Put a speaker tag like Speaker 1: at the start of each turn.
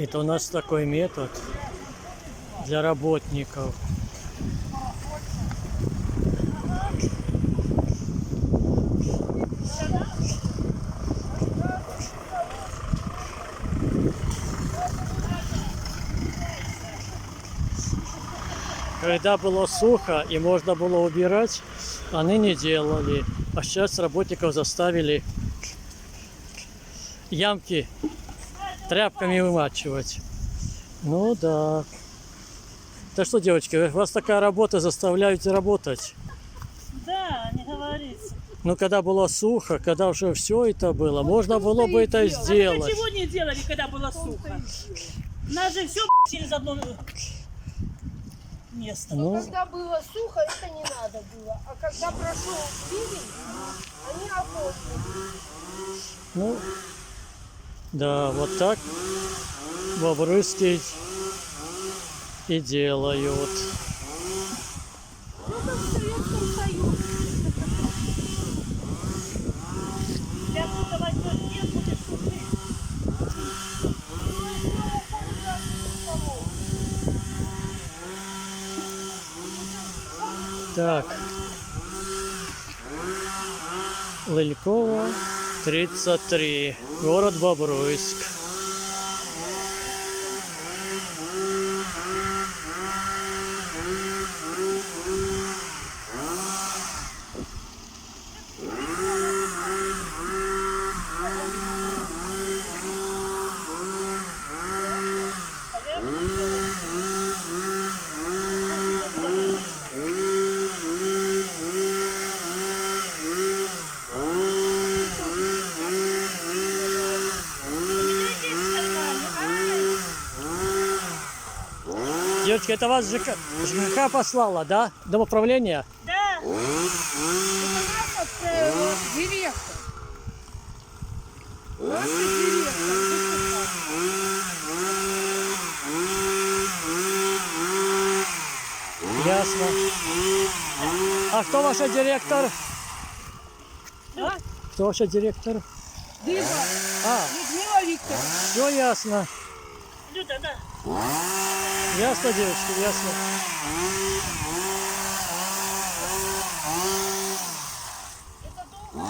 Speaker 1: Это у нас такой метод для работников. Когда было сухо и можно было убирать, они не делали. А сейчас работников заставили ямки тряпками вымачивать. Ну да. Да что, девочки, у вас такая работа, заставляете работать.
Speaker 2: Да, не говорится.
Speaker 1: Ну, когда было сухо, когда уже все это было, можно было бы это
Speaker 2: А
Speaker 1: сделать.
Speaker 2: мы чего не делали, когда было сухо? Нас же все через одно место.
Speaker 1: Ну,
Speaker 3: Когда было сухо, это не надо было. А когда прошел ливень, они охотно.
Speaker 1: ну, да, вот так бобрыски и делают.
Speaker 3: Ну, как в Советском Союзе.
Speaker 2: Для куда возьмешь, где будешь сушить?
Speaker 1: Так. Лылькова, 33. Город Бобруйск. Девочки, это вас ЖКХ послала, да? Домоуправление?
Speaker 2: Да.
Speaker 3: Директор. Наш директор.
Speaker 1: Ясно. А кто ваш директор?
Speaker 2: Да?
Speaker 1: Кто ваш директор?
Speaker 3: Дыба.
Speaker 1: А,
Speaker 3: Людмила Викторовна.
Speaker 1: все ясно.
Speaker 2: Люда, да.
Speaker 1: Ясно, девочки, ясно.
Speaker 3: Это долго?